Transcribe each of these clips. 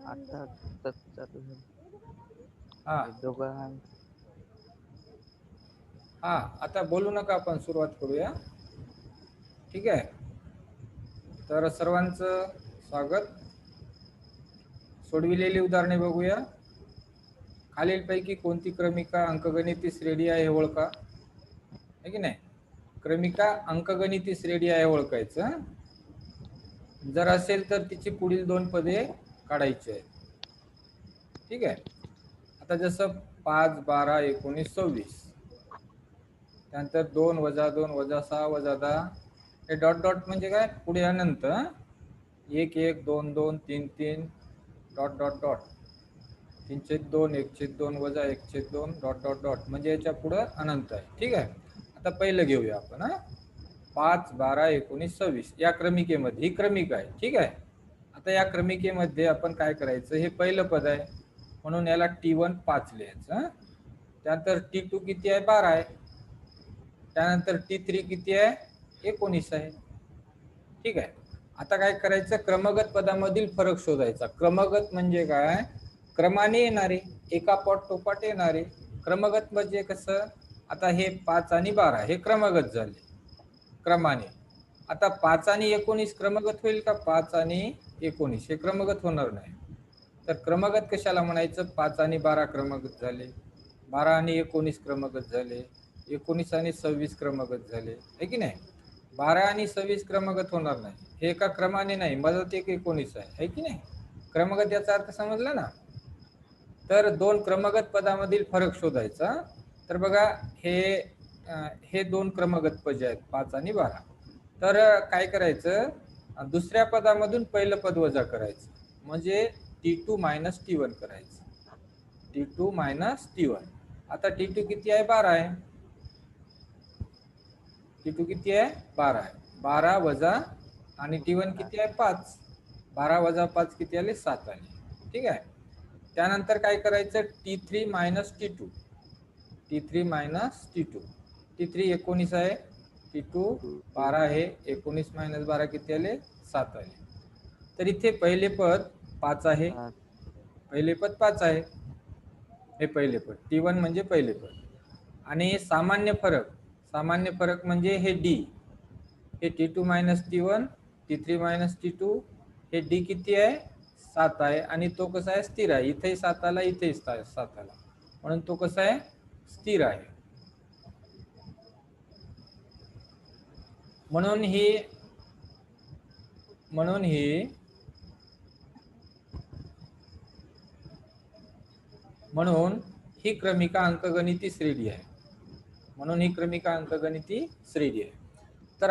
आता चालू झालं. हा हे दोघं हा आता बोलू नका, आपण सुरुवात करूया. ठीक आहे. तर सर्वांचं स्वागत. सोडविलेली उदाहरणे बघूया. खालीलपैकी कोणती क्रमिका अंकगणिती श्रेणी आहे हे ओळखा. आहे की नाही. क्रमिका अंकगणिती श्रेणी आहे ओळखायचं. जर असेल तर तिची पुढील दोन पदे काढायची आहेत. ठीक आहे. आता जसं 5, 12, 19, 26, त्यानंतर 2 वजा 2 वजा 6 वजा 10, हे डॉट डॉट म्हणजे काय, पुढे अनंत. 1 1 2 2 3 3 डॉट डॉट डॉट, 3/2 1/2 वजा 1/2 डॉट डॉट डॉट, म्हणजे याच्या पुढं अनंत आहे. ठीक आहे. आता पहिलं घेऊया आपण. 5, 12, 19, 26 या क्रमिकेमध्ये, ही क्रमिका आहे. ठीक आहे. आता या क्रमिकेमध्ये आपण काय करायचं, हे पहिलं पद आहे म्हणून याला T1 5 लिहायचं. त्यानंतर T2 किती आहे, 12 आहे. त्यानंतर T3 किती आहे, 19 आहे. ठीक आहे. आता काय करायचं, क्रमगत पदामधील फरक शोधायचा. क्रमगत म्हणजे काय, क्रमाने येणारे, एका पाठोपाठ येणारे. क्रमगत म्हणजे कसं, आता हे 5 आणि 12 हे क्रमगत झाले क्रमाने. आता 5 आणि 19 क्रमगत होईल का, 5 आणि 19 हे क्रमगत होणार नाही. तर क्रमगत कशाला म्हणायचं, 5 आणि 12 क्रमगत झाले, 12 आणि 19 क्रमगत झाले, 19 आणि 26 क्रमगत झाले. आहे की नाही. 12 आणि 26 क्रमगत होणार नाही, हे एका क्रमाने नाही, मदत एक 19 आहे की नाही. क्रमगत याचा अर्थ समजला ना. तर दोन क्रमगत पदामधील फरक शोधायचा. तर बघा, हे दोन क्रमगत पद आहेत, 5 आणि 12. तर काय करायचं, दुसऱ्या पदामधून पहिलं पद वजा करायचं, म्हणजे T2 मायनस T1 करायचं. T2 minus T1. आता T2 किती आहे, 12 आहे. T2 किती आहे, 12 आहे. 12 वजा आणि T1 किती आहे, 5. 12 वजा 5 किती आले, 7 आले. ठीक आहे. त्यानंतर काय करायचं, T3 minus T2. T3 minus T2. T3 19 आहे, T2 12 आहे. 19 मायनस 12 किती आले, 7 आले. तर इथे पहिले पद 5 आहे, पहिले पद 5 आहे, हे पहिले पद. T1 म्हणजे पहिले पद. आणि सामान्य फरक म्हणजे हे D, हे T2 minus T1, T3 minus T2, हे D किती आहे, 7 आहे. आणि तो कसा आहे, स्थिर आहे. इथेही 7 आला, इथेही 7 आला, म्हणून तो कसा आहे, स्थिर आहे. म्हणून ही क्रमिका अंकगणिती श्रेणी आहे. तर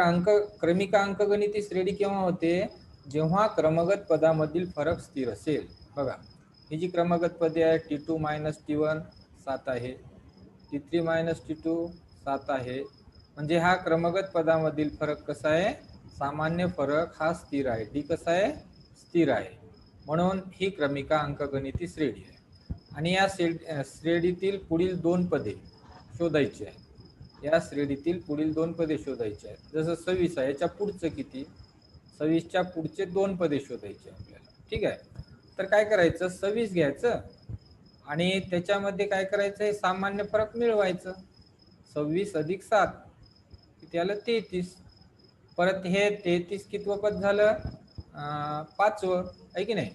क्रमिका अंकगणिती श्रेणी केव्हा होते, जेव्हा क्रमगत पदामधील फरक स्थिर असेल. बघा, ही जी क्रमगत पदे आहे, T2 मायनस T1 7 आहे, T3 मायनस T2 7 आहे, म्हणजे हा क्रमगत पदामधील फरक कसा आहे, सामान्य फरक हा स्थिर आहे. D कसा आहे, स्थिर आहे. म्हणून ही क्रमिका अंकगणिती श्रेणी आहे. आणि या श्रेणीतील पुढील दोन पदे शोधायची आहेत. या श्रेणीतील पुढील दोन पदे शोधायची आहेत. जसं 26 आहे, याच्या पुढचं किती, 26च्या पुढचे दोन पदे शोधायचे आपल्याला. ठीक आहे. तर काय करायचं, 26 घ्यायचं आणि त्याच्यामध्ये काय करायचं, हे सामान्य फरक मिळवायचं. 26 अधिक 7 किती आलं, 33. परत हे 33 कितवं पद झालं, 5वं. आहे की नाही.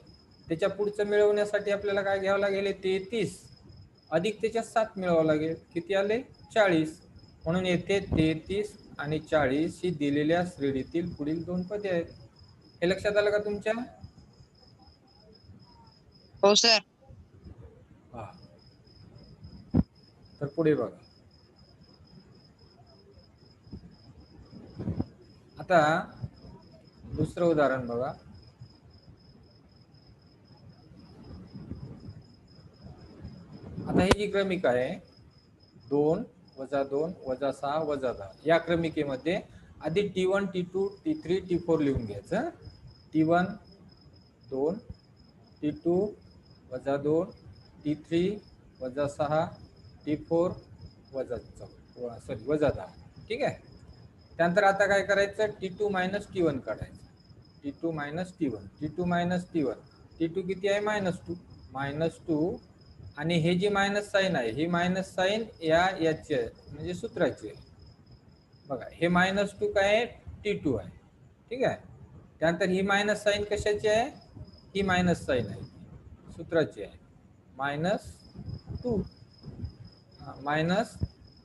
त्याच्या पुढचं मिळवण्यासाठी आपल्याला काय घ्यावं लागेल, 33 अधिक त्याच्या 7 मिळवावं लागेल, किती आले, 40. म्हणून येथे 33 आणि 40 ही दिलेल्या श्रेणीतील पुढील दोन पदे आहेत. हे लक्षात आलं का तुमच्या? हो सर. हा. तर पुढे बघा. आता दुसरं उदाहरण बघा. आता ही जी क्रमिका आहे, 2 वजा 2 वजा 6 वजा 10, या क्रमिकेमध्ये आधी T1 T2 T3 T4 लिहून घ्यायचं. T1 2, T2 वजा 2, T3 वजा 6, T4 वजा 10. ठीक आहे. त्यानंतर आता काय करायचं, T2 मायनस T1 काढायचं. T2 minus T1, T2 minus T1 T2 किती आहे -2 आणि हे जी मायनस साईन आहे ही मायनस साईन याची आहे म्हणजे सूत्राची आहे बघा. हे -2 काय आहे T2 आहे, ठीक आहे. त्यानंतर ही मायनस साईन कशाची आहे, ही मायनस साईन आहे सूत्राची आहे -2 मायनस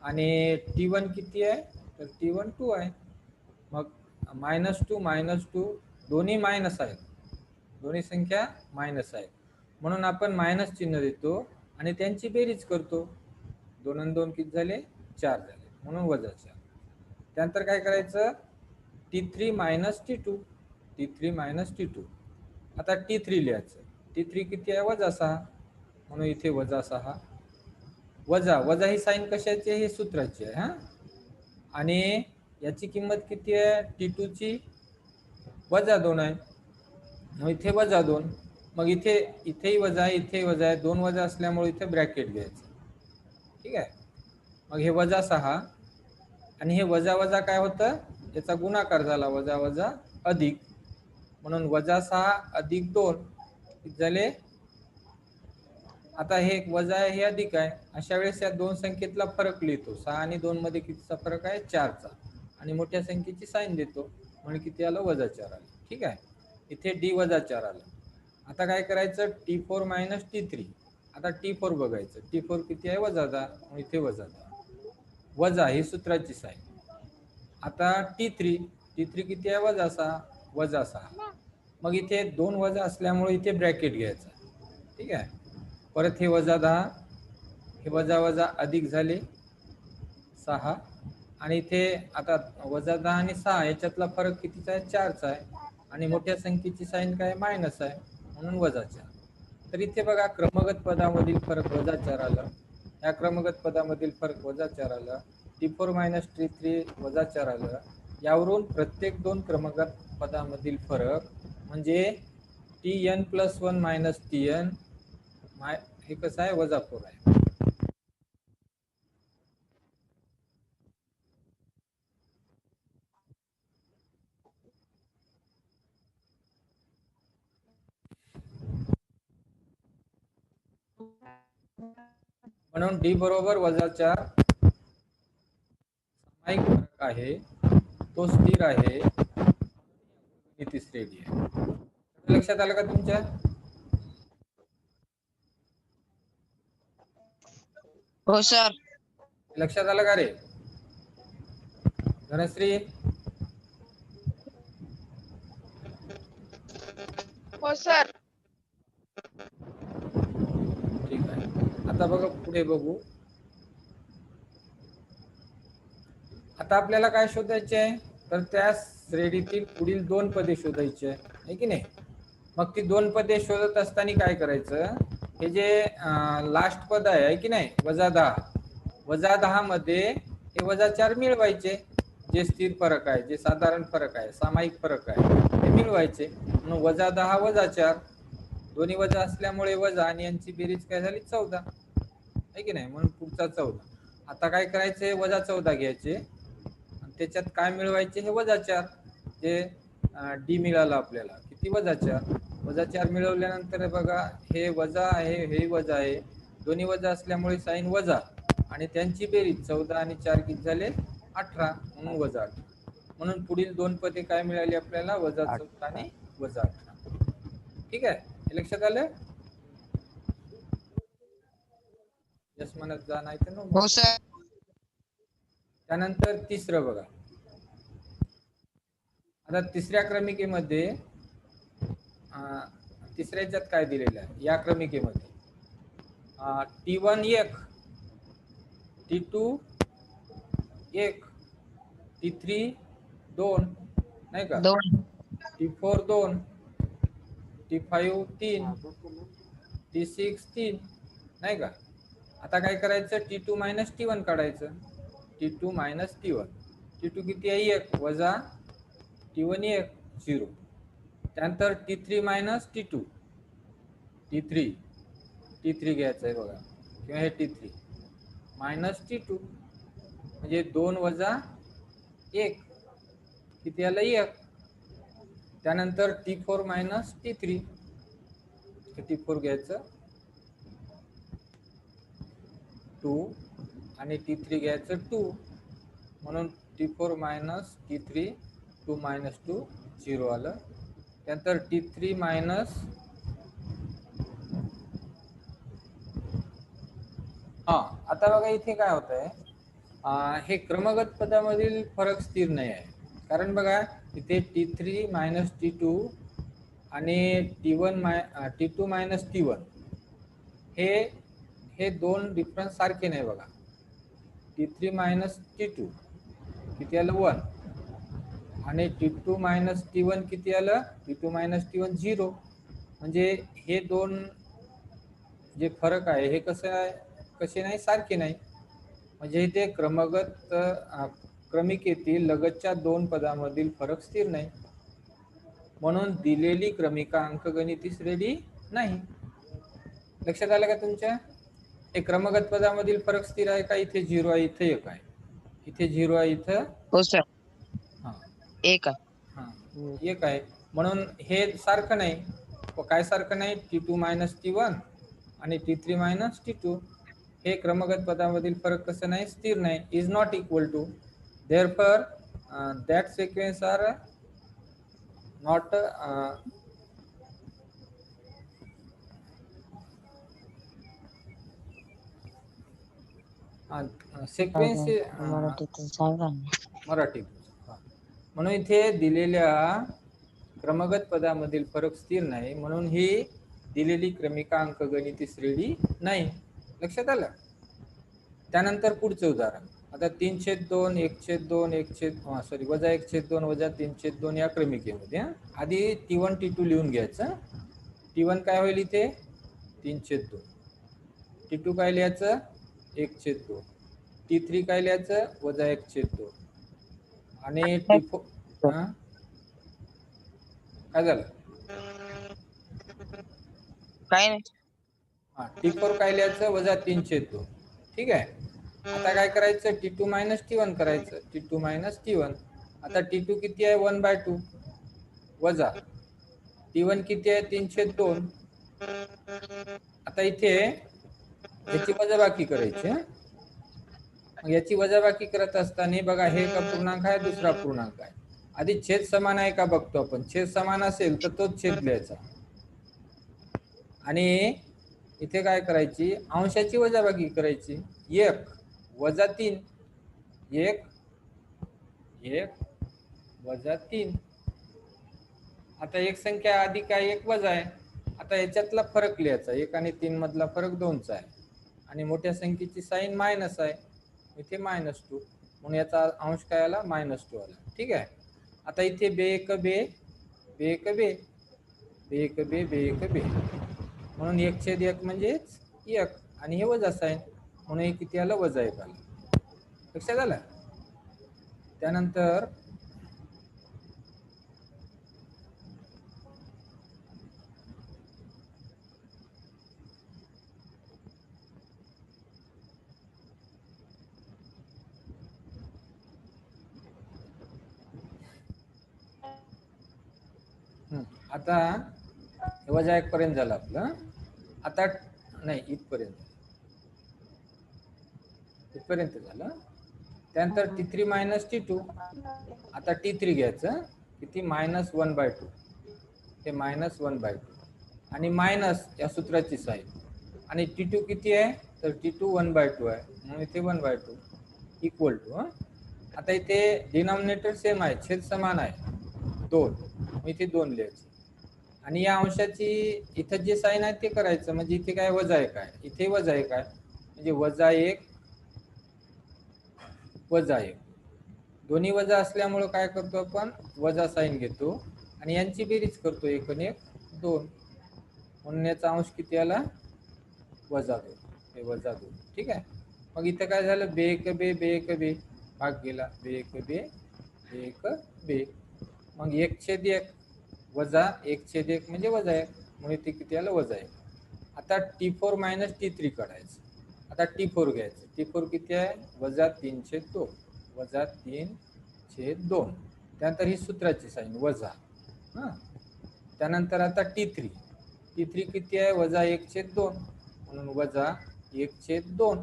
आणि T1 किती आहे तर T1 2 आहे. मग -2 दोन्ही मायनस आहेत, दोन्ही संख्या मायनस आहेत म्हणून आपण मायनस चिन्ह देतो आणि त्यांची बेरीज करतो. 2 आणि 2 किती झाले 4 झाले म्हणून -4. त्यानंतर काय करायचं T3 - T2 T3 - T2. आता T3 लिहायचं. T3 किती आहे -6 म्हणून इथे -6 वजा ही साईन कशाची आहे, हे सूत्राची आहे हा. आणि याची किंमत किती आहे T2 ची -2 आहे मग इथे -2. मग इथेही वजा आहे, इथेही वजा आहे, 2 वजा असल्यामुळे इथे ब्रॅकेट घ्यायचं, ठीक आहे. मग हे -6 आणि हे वजा काय होतं, याचा गुणाकार झाला वजा अधिक म्हणून -6 अधिक 2 झाले. आता हे वजा आहे हे अधिक आहे, अशा वेळेस या दोन संख्येतला फरक लिहितो. 6 आणि 2 मध्ये कितीचा फरक आहे 4चा आणि मोठ्या संख्येची साईन देतो म्हणजे किती आलं -4 आलं, ठीक आहे. इथे D-4 आलं. आता काय करायचं T4 - T3. आता T4 बघायचं. T4 किती आहे -10 इथे -10 वजा ही सूत्राची साईन. आता T3 किती आहे -6 मग इथे 2 वजा असल्यामुळे इथे ब्रॅकेट घ्यायचा, ठीक आहे. परत हे -10 हे वजा अधिक झाले 6 आणि इथे आता -10 आणि 6 याच्यातला फरक कितीचा आहे 4चा आहे आणि मोठ्या संख्येची साईन काय मायनस आहे म्हणून -4. तर इथे बघा क्रमगत पदामधील फरक -4 आला, या क्रमगत पदामधील फरक -4 आला. T4 - T3 -4 आलं. यावरून प्रत्येक दोन क्रमगत पदामधील फरक म्हणजे Tn+1 - Tn हे कसं आहे -4 आहे. म्हणून D बरोबर -4 सामायिक फरक आहे, तो स्थिर आहे, किती श्रेणी आहे. लक्षात आलं का तुमच्या? हो सर. लक्षात आलं का रे धनश्री? हो सर. ठीक आहे. आता बघा पुढे बघू. आता आपल्याला काय शोधायचे आहे तर त्या श्रेणीतील पुढील 2 पदे शोधायची आहे की नाही. मग ती 2 पदे शोधत असताना काय करायचं, हे जे लास्ट पद आहे की नाही -10 मध्ये हे -4 मिळवायचे, जे स्थिर फरक आहे, जे साधारण फरक आहे, सामायिक फरक आहे ते मिळवायचे म्हणून -10 -4 दोन्ही वजा असल्यामुळे वजा आणि यांची बेरीज काय झाली 14 आहे की नाही म्हणून पुढचा 14. आता काय करायचे -14 घ्यायचे आणि त्याच्यात काय मिळवायचे हे -4 जे D मिळालं आपल्याला किती -4 मिळवल्यानंतर बघा हे वजा आहे हे वजा आहे, दोन्ही वजा असल्यामुळे साईन वजा आणि त्यांची बेरीज 14 आणि 4 किती झाले 18 म्हणून -18. म्हणून पुढील 2 पदे काय मिळाली आपल्याला -14 आणि -18. ठीक आहे, हे लक्षात आलं? यस म्हणत जा नाही तर नो. हो सर. त्यानंतर तिसरं बघा. आता तिसऱ्या क्रमिकेमध्ये तिसऱ्या ह्याच्यात काय दिलेलं आहे या क्रमिकेमध्ये T1 1 T2 1 T3 2 नाही का, 2 T4 2 T5 3 T6 3 नाही का. आता काय करायचं T2 - T1 काढायचं. T2 - T1. T2 किती आहे 1 वजा T1 1 0. त्यानंतर T3 - T2 T3 घ्यायचं आहे बघा किंवा हे T3 -T2 म्हणजे 2 वजा 1 किती आलं 1. त्यानंतर T4 - T3 T4 घ्यायचं 2 आणि T3 घ्यायचं 2, म्हणून T4 मायनस T3 2 मायनस 2 0 आलं. त्यानंतर T3 मायनस आता बघा इथे काय होत आहे, हे क्रमगत पदामधील फरक स्थिर नाही आहे. कारण बघा इथे T3 मायनस T2 आणि T2 मायनस T1 हे दोन डिफरन्स सारखे नाही बघा. T3 मायनस T2 किती आलं 1 आणि T2 मायनस T1 किती आलं, T2 मायनस T1 0. म्हणजे हे दोन जे फरक आहे हे कसे नाही, सारखे नाही. म्हणजे इथे क्रमिकेतील लगतच्या दोन पदामधील फरक स्थिर नाही, म्हणून दिलेली क्रमिका अंकगणिती श्रेणी नाही. लक्षात आलं का तुमच्या? हे क्रमगत पदामधील फरक स्थिर आहे का? इथे 0 आहे, इथे 1 आहे, इथे 0 आहे, इथं हो सर हा 1 आहे. 1 आहे. म्हणून हे सारखं नाही. काय सारखं नाही? T2 मायनस T1 आणि T3 मायनस T2 हे क्रमगत पदामधील फरक कसं नाही, स्थिर नाही, is not equal to. Therefore that sequence are not sequence मराठीत. म्हणून इथे दिलेल्या क्रमगत पदामधील फरक स्थिर नाही, म्हणून ही दिलेली क्रमिका अंकगणिती श्रेणी नाही. लक्षात आलं? त्यानंतर पुढचं उदाहरण. आता 3/2 1/2 वजा 1/2 वजा 3/2 या क्रमिकेमध्ये आधी T1 T2 लिहून घ्यायचं. T1 काय होईल इथे 3/2, T2 काय लिहायचं 1/2, T3 काय लिहायचं वजा 1/2 आणि T4 काय झालं? काय नाही. T4 काय लिहायचं वजा 3/2. ठीक आहे. आता काय करायचं T2 मायनस T1 करायचं. T2 minus T1. आता T2 किती आहे 1/2 वजा T1 किती आहे 3/2. आता इथे याची वजाबाकी करायची. मग याची वजाबाकी करत असताना बघा हे का पूर्णांक आहे, दुसरा पूर्णांक आहे. आधी छेद समान आहे का बघतो आपण. छेद समान असेल तर तोच छेद लिहायचा आणि इथे काय करायची अंशाची वजाबाकी करायची. 1 वजा 3 1 वजा 3. आता एक संख्या अधिक आहे, एक वजा आहे. आता याच्यातला फरक लिहायचा. 1 आणि 3 मधला फरक 2चा आहे आणि मोठ्या संख्येची साइन मायनस आहे, इथे -2, म्हणून याचा अंश काय आला -2 आला. ठीक आहे. आता इथे बे1 बे म्हणून 1/1 म्हणजे 1 आणि हे वजा साइन म्हणून हे किती आलं -1 आलं. लक्षात आलं? त्यानंतर आता -1 पर्यंत झालं आपलं. आता नाही इथपर्यंत झालं. त्यानंतर T3 मायनस T2. आता T3 घ्यायचं किती -1/2. हे -1/2 आणि मायनस या सूत्राची साइन आणि T2 किती आहे तर T2 1/2 आहे, म्हणून इथे 1/2 इक्वल टू. आता इथे डिनॉमिनेटर सेम आहे, छेद समान आहे 2, मग इथे 2 लिहायचे आणि या अंशाची इथं जे साइन आहे ते करायचं. म्हणजे इथे काय -1 आहे, इथे -1 आहे, म्हणजे -1 दोन्ही वजा असल्यामुळे काय करतो आपण वजा साइन घेतो आणि यांची बेरीज करतो. 1 आणि 1 2, म्हणून याचा अंश किती आला -2. हे -2. ठीक आहे. मग इथं काय झालं बे1 बे भाग गेला, बे1 बे. मग 1/1 वजा 1/1 म्हणजे -1, म्हणून इथे किती आलं -1. आता T4 मायनस T3 काढायचं. आता T4 घ्यायचं. T4 किती आहे -3/2 वजा 3/2. त्यानंतर ही सूत्राची साइन वजा. त्यानंतर आता T3 T3 किती आहे वजा 1/2 म्हणून वजा 1/2.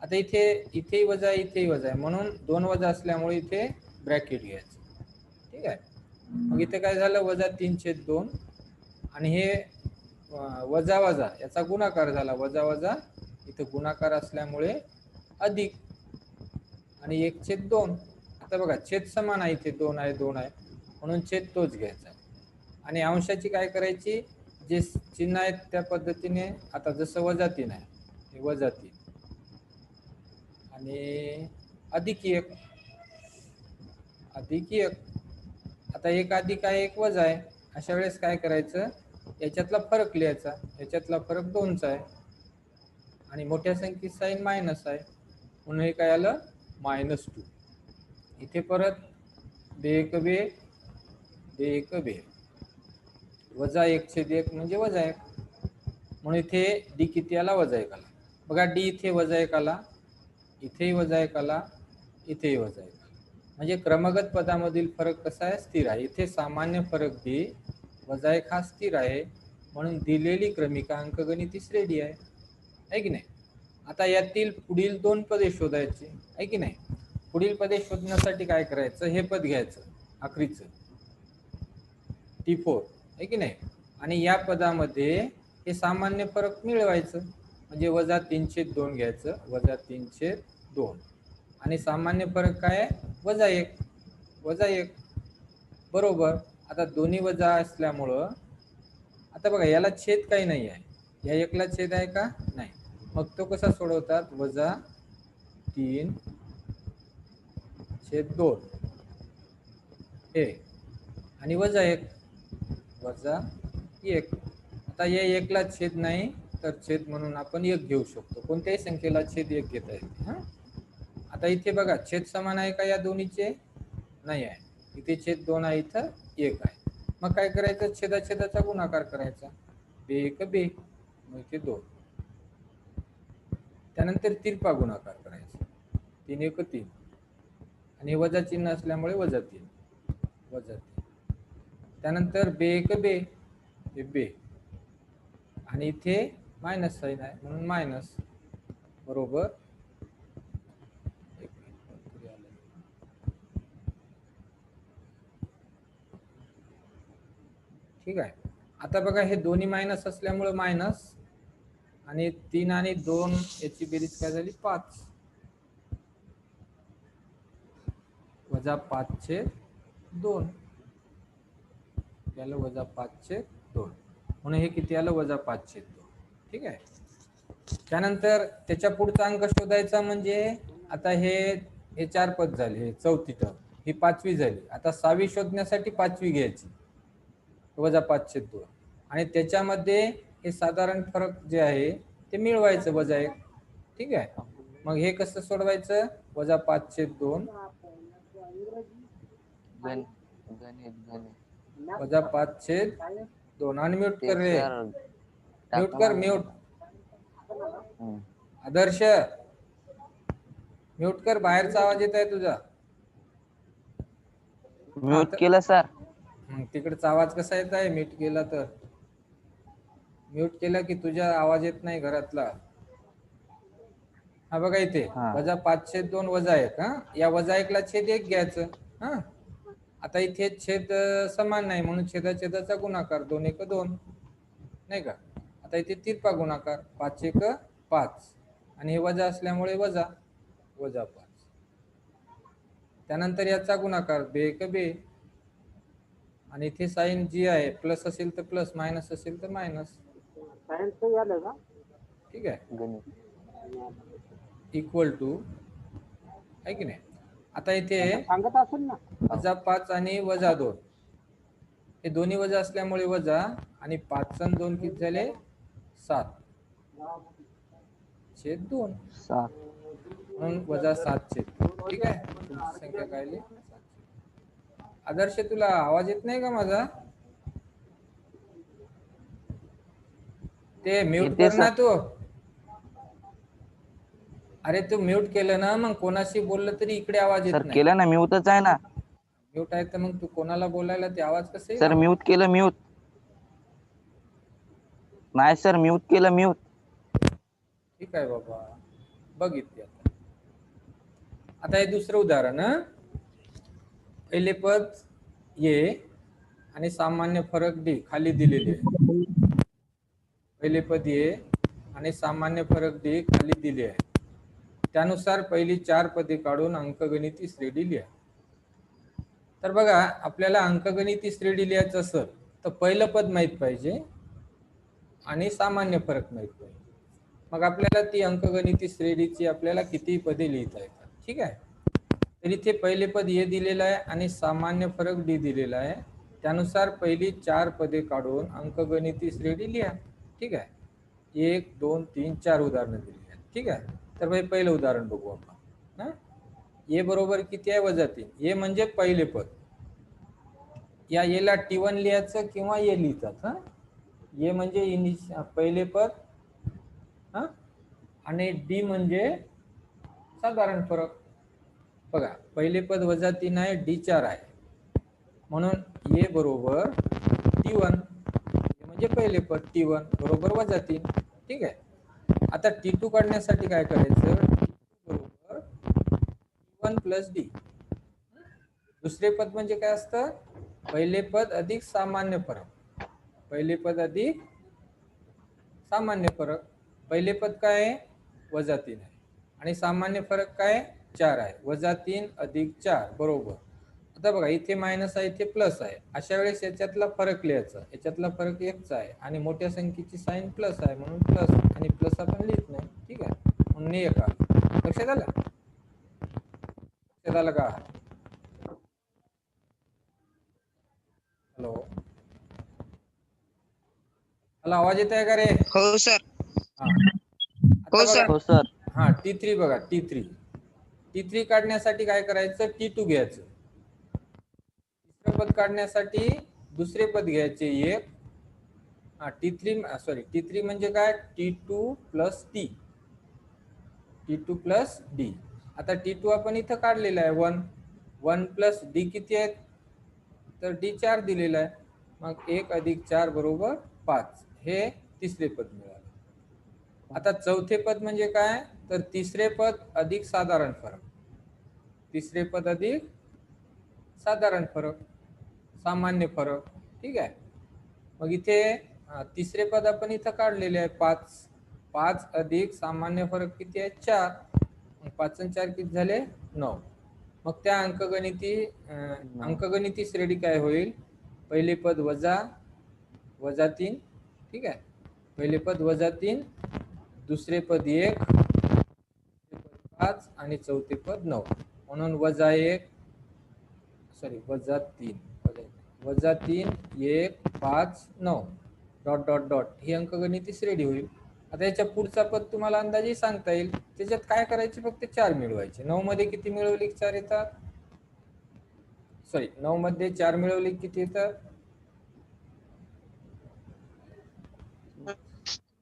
आता इथे इथेही वजा इथेही वजा आहे म्हणून 2 वजा असल्यामुळे इथे ब्रॅकेट घ्यायचं. ठीक आहे. मग इथे काय झालं वजा 3/2 आणि हे वजा वजा याचा गुणाकार झाला वजा वजा इथे गुणाकार असल्यामुळे अधिक आणि 1/2. आता बघा छेद समान आहे इथे 2 आहे 2 आहे म्हणून छेद तोच घ्यायचा आणि अंशाची काय करायची जे चिन्ह आहेत त्या पद्धतीने आता जसं वजा 3 आहे हे वजा 3 आणि अधिक 1 अधिक 1. आता 1 अधिक आहे 1 वजा आहे अशा वेळेस काय करायचं याच्यातला फरक लिहायचा याच्यातला फरक 2चा आहे आणि मोठ्या संख्येची साईन मायनस आहे म्हणून हे काय आलं -2. इथे परत बे एक बे वजा 1/1 म्हणजे वजा 1 म्हणून इथे डी किती आला वजा 1 आला. बघा डी इथे वजा 1 आला इथेही वजा 1 आला इथेही वजा 1 आला म्हणजे क्रमगत पदामधील फरक कसा आहे स्थिर आहे. इथे सामान्य फरक डी वजा 1 हा स्थिर आहे म्हणून दिलेली क्रमिका अंकगणिती श्रेणी आहे की नाही. आता यातील पुढील 2 पदे शोधायची आहे की नाही. पुढील पदे शोधण्यासाठी काय करायचं हे पद घ्यायचं आखरीचं T4 आहे की नाही आणि या पदामध्ये हे सामान्य फरक मिळवायचं म्हणजे वजा 3/2 घ्यायचं वजा 3/2 आणि सामान्य फरक काय आहे वजा 1 बरोबर. आता दोन्ही वजा असल्यामुळं आता बघा याला छेद काही नाही आहे या एकला छेद आहे का नाही मग तो कसा सोडवतात वजा 3/2 हे आणि वजा 1 वजा 1. आता या एकला छेद नाही तर छेद म्हणून आपण 1 घेऊ शकतो कोणत्याही संख्येला छेद 1 घेता येते. हां आता इथे बघा छेद समान आहे का या दोन्हीचे नाही आहे इथे छेद 2 आहे इथं 1 आहे मग काय करायचं छेदाचा गुणाकार करायचा बे 1 बे मग इथे 2 त्यानंतर तिरपा गुणाकार करायचा 3 1 3 आणि वजा चिन्ह असल्यामुळे वजा 3 त्यानंतर बे 1 बे हे बे आणि इथे मायनस साईन आहे म्हणून मायनस बरोबर. ठीक आहे. आता बघा हे दोन्ही मायनस असल्यामुळे मायनस आणि 3 आणि 2 याची बेरीज काय झाली 5 वजा 5/2 याला वजा 5/2 म्हणून हे किती आलं वजा 5/2. ठीक आहे. त्यानंतर त्याच्या पुढचा अंक शोधायचा म्हणजे आता हे 4 पद झाले हे 4थी टर्म ही 5वी झाली. आता 6वी शोधण्यासाठी 5वी घ्यायची वजा 5/2 आणि त्याच्यामध्ये हे साधारण फरक जे आहे ते मिळवायचं वजा 1. ठीक आहे. मग हे कसं सोडवायचं वजा 5/2 वजा 5/2 आणि म्यूट कर रे म्यूट आदर्श म्यूट कर बाहेरचा आवाज येत आहे तुझा म्यूट केलं सर. मग तिकडचा आवाज कसा येत आहे म्यूट केला तर म्यूट केला की तुझा आवाज येत नाही घरातला. हा बघा इथे वजा 5/2 वजा 1 हा या वजा 1ला छेद 1 घ्यायचं. हा आता इथे छेद समान नाही म्हणून छेदाचा गुणाकार 2 1 2 नाही का. आता इथे तिरपा गुणाकार 5 1 5 आणि हे वजा असल्यामुळे वजा 5 त्यानंतर याचा गुणाकार बे 1 बे आणि इथे साईन जी आहे प्लस असेल तर प्लस मायनस असेल तर मायनस. ठीक आहे इक्वल टू आहे की नाही. आता इथे वजा 5 आणि वजा 2 हे दोन्ही वजा असल्यामुळे वजा आणि 5 आणि 2 किती झाले 7/2 म्हणून वजा 7/2. ठीक आहे तुमची संख्या काय आली आदर्श तुला आवाज येत नाही का माझा ते म्यूट कर ना तू. अरे तू म्यूट केलं ना मग कोणाशी बोललं तरी इकडे आवाज येत नाही. केलं ना म्यूटच आहे ना. म्यूट आहे तर मग तू कोणाला बोलायला ते आवाज कसे सर म्यूट केलं म्यूट नाही सर, म्यूट केलं, म्यूट. ठीक आहे बाबा, बघितले आता. आता हे दुसरं उदाहरण. पहिले पद ए आणि सामान्य फरक डी खाली दिलेले आहे. पहिले पद ए आणि सामान्य फरक डी खाली दिले आहे. त्यानुसार पहिली 4 पदे काढून अंकगणिती श्रेणी लिहा. तर बघा, आपल्याला अंकगणिती श्रेणी लिहायचं असेल तर पहिलं पद माहित पाहिजे आणि सामान्य फरक माहित पाहिजे. मग आपल्याला ती अंकगणिती श्रेणीची आपल्याला किती पदे लिहिता येतात. ठीक आहे. तर इथे पहिले पद ए दिलेलं आहे आणि सामान्य फरक डी दिलेला आहे. त्यानुसार पहिली 4 पदे काढून अंकगणिती श्रेणी लिहा. ठीक आहे. 1 2 3 4 उदाहरणं दिली आहेत. ठीक आहे. तर भाई पहिलं उदाहरण बघू आपण. हा, ए बरोबर किती आहे? -3. ए म्हणजे पहिले पद. या एला T1 लिहायचं किंवा ए लिहितात. हा, ए म्हणजे पहिले पद, हा, आणि डी म्हणजे साधारण फरक. बघा, पहिले पद -3 आहे, डी 4 आहे, म्हणून ए बरोबर T1 म्हणजे पहिले पद, T1 बरोबर -3. ठीक आहे. आता T2 काढण्यासाठी काय करायचं? T2 बरोबर T1 प्लस डी. दुसरे पद म्हणजे काय असतं? पहिले पद अधिक सामान्य फरक. पहिले पद अधिक सामान्य फरक. पहिले पद काय आहे? -3 आहे आणि सामान्य फरक काय? 4 आहे. -3 अधिक 4 बरोबर. आता बघा, इथे मायनस आहे, इथे प्लस आहे. अशा वेळेस याच्यातला फरक लिहायचा. याच्यातला फरक 1चा आहे आणि मोठ्या संख्येची साइन प्लस आहे, म्हणून प्लस आणि प्लस आपण लिहित नाही. ठीक आहे, म्हणून 1 आला. लक्षात आलं? लक्षात आलं का? हॅलो, मला आवाज येत आहे का रे? हो सर. हा, हो सर. हो सर. हा, T3 बघा, T3 काढण्यासाठी काय करायचं? T2 घ्यायचं. तिसरं पद काढण्यासाठी दुसरे पद घ्यायचे 1. हा, T3 म्हणजे काय? T2 plus D. T2 plus D. आता T2 आपण इथं काढलेला आहे 1 प्लस डी किती आहेत? तर डी 4 दिलेला आहे. मग 1 अधिक 4 बरोबर 5. हे तिसरे पद मिळाले. आता चौथे पद म्हणजे काय? तर तिसरे पद अधिक साधारण फरक. तिसरे पद अधिक साधारण फरक, सामान्य फरक. ठीक आहे. मग इथे तिसरे पद आपण इथं काढलेले आहे 5 अधिक सामान्य फरक किती आहे? 4. मग 5 आणि 4 किती झाले? 9. मग त्या अंकगणिती श्रेणी काय होईल? पहिले पद -3. ठीक आहे. पहिले पद -3, दुसरे पद 1, 5 आणि चौथे पद 9. म्हणून -3, -3, 1, 5, 9 डॉट डॉट डॉट ही अंकगणिती श्रेणी होईल. आता याच्या पुढचा पद तुम्हाला अंदाजे सांगता येईल. त्याच्यात काय करायचे? फक्त 4 मिळवायचे. 9 मध्ये किती मिळवले? 4 येतात. 9 मध्ये 4 मिळवले किती येतात?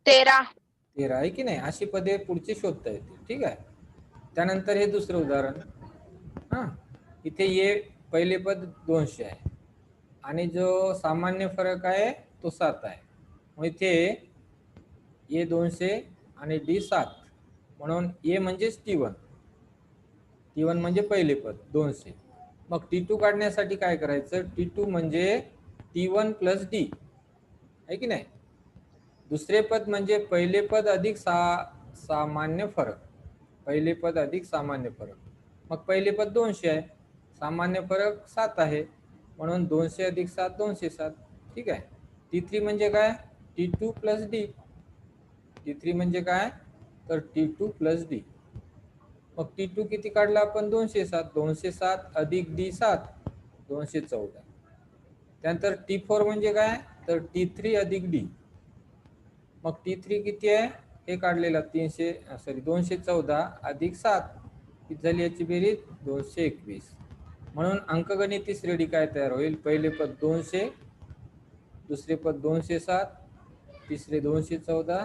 13. आहे की नाही? अशी पदे पुढचे शोधता येतील. ठीक आहे. त्यानंतर हे दुसरं उदाहरण. हा, इथे ये पहिले पद 200 आहे आणि जो सामान्य फरक आहे तो 7 आहे. मग इथे ए 200 आणि डी 7, म्हणून ए म्हणजेच T1 म्हणजे पहिले पद 200. मग T2 काढण्यासाठी काय करायचं? T2 म्हणजे T1 प्लस डी आहे की नाही? दुसरे पद म्हणजे पहिले पद अधिक सामान्य फरक. पहिले पद अधिक सामान्य फरक. मग पहिले पद 200 आहे, सामान्य फरक 7 आहे, म्हणून 200 अधिक 7 207. ठीक आहे. T3 म्हणजे काय? T2 plus D. T3 म्हणजे काय? तर T2 प्लस डी. मग T2 किती काढला आपण? 207 अधिक डी 7, 214. त्यानंतर T4 म्हणजे काय? तर T3 अधिक डी. मग T3 किती आहे? हे काढलेला 214 अधिक 7 किती झाली याची बेरीज? 221. म्हणून अंकगणिती श्रेणी काय तयार होईल? पहिले पद 200, दुसरे पद 207, तिसरे 214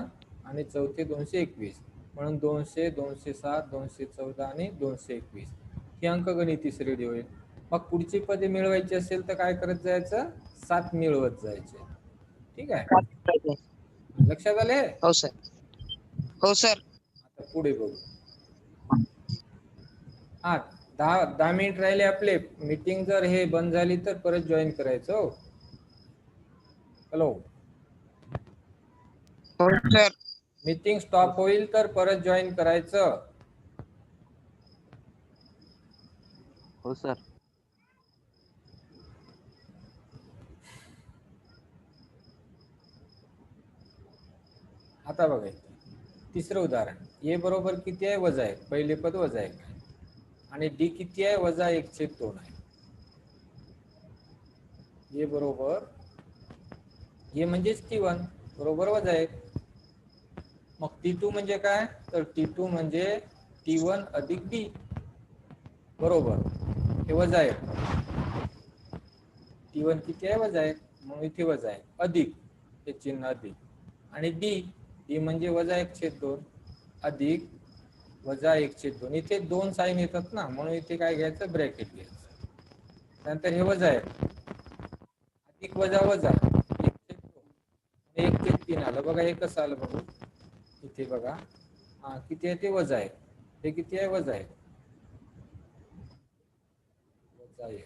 आणि चौथे 221. म्हणून 200, 207, 214 आणि 221 ही अंकगणिती श्रेणी होईल. मग पुढची पदे मिळवायची असेल तर काय करत जायचं? 7 मिळवत जायचे. ठीक आहे. लक्षात आले? हो सर. हो सर. आता पुढे बघू. हा 10 मिनिट राहिले आपले. मीटिंग जर हे बंद झाली तर परत जॉईन करायचं. हो. हॅलो. हो सर. मीटिंग स्टॉप होईल तर परत जॉईन करायचं. हो सर. आता बघा तिसरं उदाहरण. ए बरोबर किती आहे? वजा 1. पहिले पद वजा 1 आहे. आणि डी किती आहे? वजा 1/2 आहे. ए बरोबर ए म्हणजेच T1 बरोबर वजा 1. मग T2 म्हणजे काय? तर T2 म्हणजे T1 अधिक D बरोबर हे वजा 1. T1 किती आहे? वजा 1. मग इथे वजा 1 अधिक हे चिन्ह अधिक. आणि D म्हणजे वजा 1/2 अधिक वजा 1/2. इथे 2 साइन येतात ना, म्हणून इथे काय घ्यायचं? ब्रॅकेट घ्यायचं. नंतर हे वजा 1 अधिक वजा वजा 1/2 आणि 1/3 आलं. बघा हे कसं आलं बघू. इथे बघा हा किती आहे? ते वजा 1. हे किती आहे? वजा 1. वजा 1.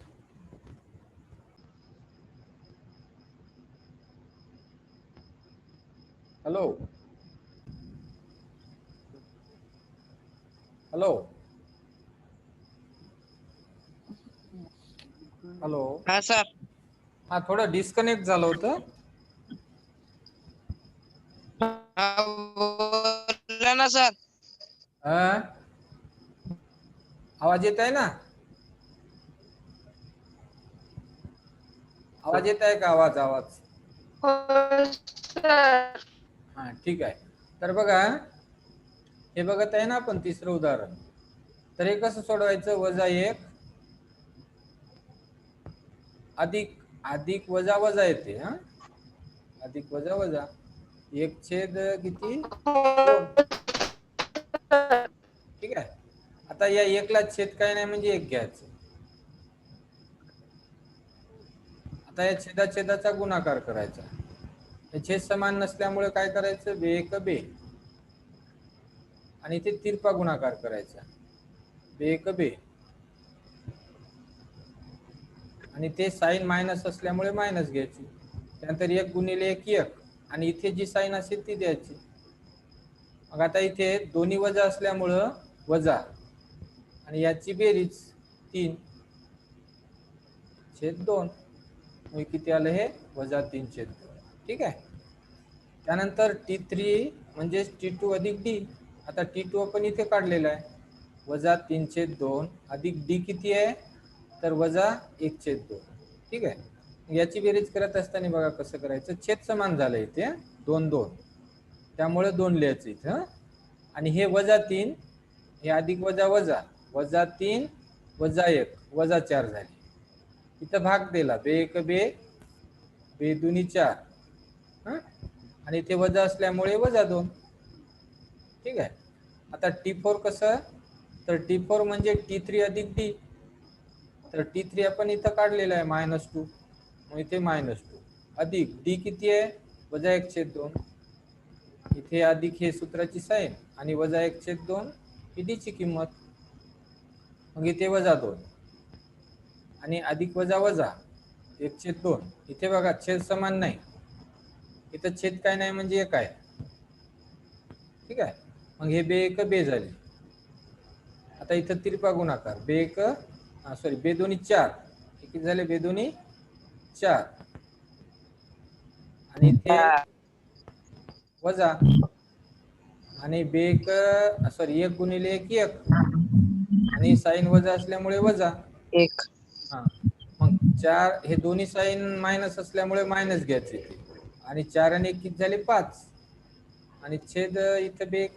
हॅलो. हॅलो. हॅलो. हा सर. हा थोडं डिस्कनेक्ट झालं होतं. हा बोला ना सर. आवाज येत आहे ना? आवाज येत आहे का? आवाज हो सर. हा ठीक आहे. तर बघा हे बघत आहे ना आपण तिसरं उदाहरण. तर हे कसं सोडवायचं? वजा 1 अधिक अधिक वजा वजा येते. हा अधिक वजा वजा 1/2 किती? 2. ठीक आहे. आता या 1 ला छेद काय नाही म्हणजे 1 घ्यायचं. आता या छेदाचा गुणाकार करायचा. हे छेद समान नसल्यामुळे काय करायचं? बे बे आणि इथे तिरपा गुणाकार करायचा. बे आणि ते साइन मायनस असल्यामुळे मायनस घ्यायची. त्यानंतर 1 गुणिले 1 1 आणि इथे जी साइन असेल ती द्यायची. मग आता इथे दोन्ही वजा असल्यामुळं वजा आणि याची बेरीज 3/2. मग किती आलं हे? वजा 3/2. ठीक आहे. त्यानंतर T3 म्हणजे T2 अधिक D. आता T2 आपण इथे काढलेला आहे. वजा 3/2 अधिक D किती आहे? तर वजा 1/2. ठीक आहे. याची बेरीज करत असताना बघा कसं करायचं. छेद समान झालं इथे 2 2 त्यामुळे 2 लिहायचं इथं. आणि हे वजा 3 हे अधिक वजा वजा वजा 3 वजा 1 वजा 4 झाले. इथं भाग दिला. बे बे दुनी 4 आणि इथे वजा असल्यामुळे वजा 2. ठीक आहे. आता T4 कसं? तर T4 म्हणजे T3 अधिक D. तर T3 आपण इथं काढलेलं आहे -2. मग इथे -2 अधिक D किती आहे? वजा 1/2. इथे अधिक हे सूत्राची साइन आणि वजा 1/2 ही D ची किंमत. मग इथे वजा 2 आणि अधिक वजा वजा 1/2. इथे बघा छेद समान नाही. इथं छेद काय नाही म्हणजे 1 आहे. ठीक आहे. मग हे बे झाले. आता इथं तिरपा गुणाकार बे दोन्ही 4 किती झाले? बे दोन्ही 4 आणि इथे वजा आणि 1 गुणिले 1 1 आणि साइन वजा असल्यामुळे वजा 1. हा. मग 4 हे दोन्ही साइन मायनस असल्यामुळे मायनस घ्यायचे आणि 4 आणि 1 किती झाले? 5 आणि छेद इथं बे.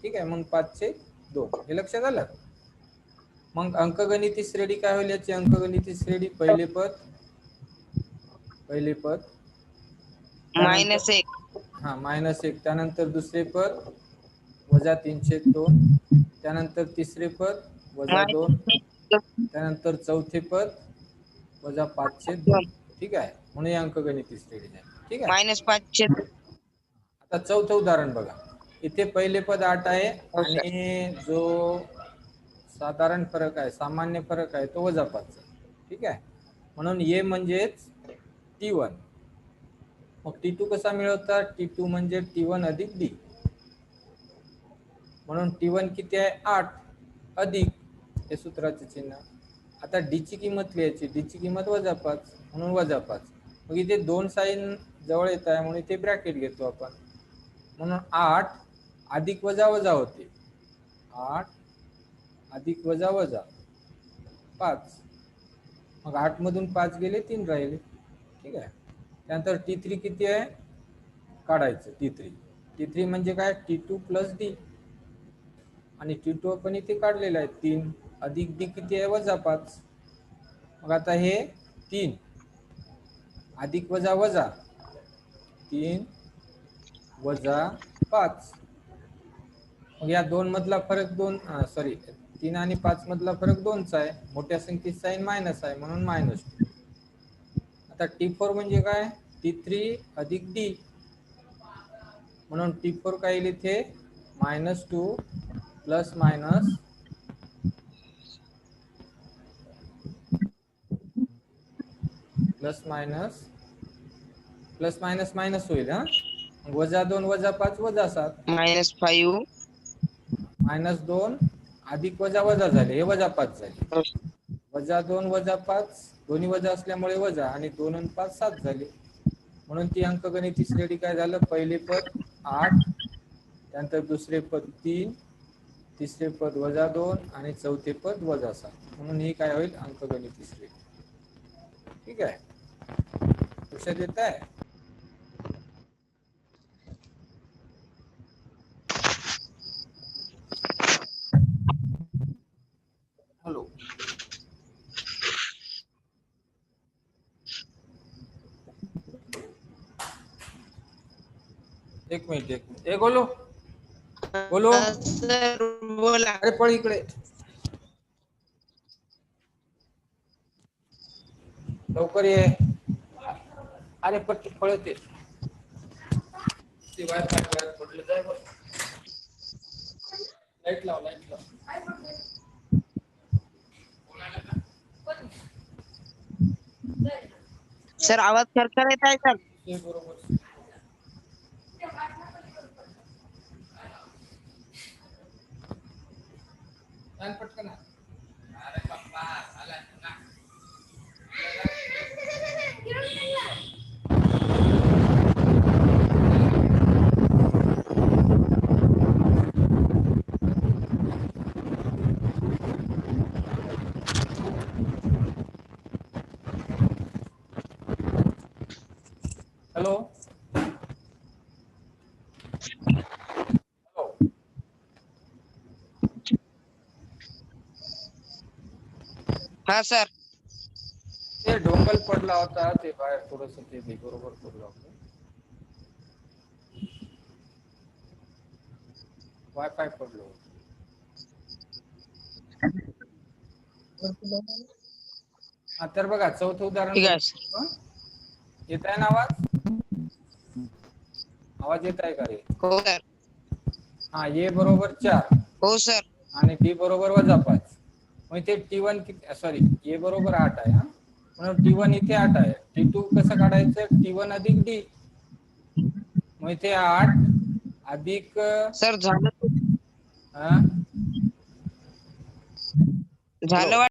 ठीक आहे. मग 5/2 हे लक्षात आलं. मग अंकगणिती श्रेणी काय होईल? याची अंकगणिती श्रेणी पहिले पद त्यानंतर -1. हा -1 त्यानंतर दुसरे पद वजा 3/2 त्यानंतर तिसरे पद वजा 2 त्यानंतर चौथे पद वजा 5/2. ठीक आहे. म्हणून अंकगणिती श्रेणी आहे. ठीक आहे. -5/2. आता चौथं उदाहरण बघा. इथे पहिले पद 8 आहे हो सर. आणि जो साधारण फरक आहे, सामान्य फरक आहे तो वजा 5 आहे. ठीक आहे. म्हणून ए म्हणजेच T1. मग T2 कसा मिळवता? T2 म्हणजे T1 अधिक D. म्हणून T1 किती आहे? 8 अधिक हे सूत्राचे चिन्ह. आता D ची किंमत लिहायची. D ची किंमत वजा 5 म्हणून वजा 5. मग इथे दोन साइन जवळ येत आहे म्हणून इथे ब्रॅकेट घेतो आपण. म्हणून 8 अधिक वजा वजा होते. 8 अधिक वजा वजा 5. मग 8 मधून 5 गेले 3 राहिले. ठीक आहे. त्यानंतर T3 किती आहे? काढायचं. T3 म्हणजे काय? T2 plus D. आणि T2 आपण इथे काढलेला आहे 3 अधिक D किती आहे? वजा 5. मग आता हे 3 अधिक वजा वजा 3 वजा 5. मग या दोन मधला फरक 3 आणि 5 मधला फरक 2चा आहे. मोठ्या संख्येची साइन मायनस आहे म्हणून -2. आता T4 म्हणजे काय? T3 अधिक D. म्हणून T4 काय येईल इथे? -2 plus minus plus minus plus minus minus होईल. हा वजा 2 वजा 5 वजा 7 -5. -2 अधिक वजा वजा झाले. हे वजा 5 झाले. वजा 2 वजा 5 दोन्ही वजा असल्यामुळे वजा आणि 2 आणि 5 7 झाले. म्हणून ती अंकगणिती श्रेणी काय झालं? पहिले पद 8, त्यानंतर दुसरे पद 3, तिसरे पद वजा 2 आणि चौथे पद वजा 7. म्हणून ही काय होईल? अंकगणिती श्रेणी. ठीक आहे. लक्षात येत आहे? हॅलो. एक मिनिट. ए गोलू गोलू, सर बोला. अरे पळ इकडे. लवकर ये. अरे पट पळते. ते वायर पडलं जाय बघ. लाईट लाव. सर आवाज खरखर येत आहे सर. ते बरोबर. पटकन. अरे बाप्पा आला ना. हॅलो. हा सर. ते डोंगल पडला होता ते बाहेर थोडस ते बरोबर पडलं होतं. वायफाय पडलो. हा तर बघा चौथं उदाहरण. ठीक आहे सर. येत आहे ना आवाज? आवाज येत आहे का रे? हो सर. हा ए बरोबर 4 हो सर. आणि डी बरोबर वजा 5. मग इथे T1 किती? सॉरी, ए बरोबर 8 आहे. हा म्हणून T1 इथे 8 आहे. T2 कसं काढायचं? T1 अधिक D. मग इथे 8 अधिक सर झालं हा झालं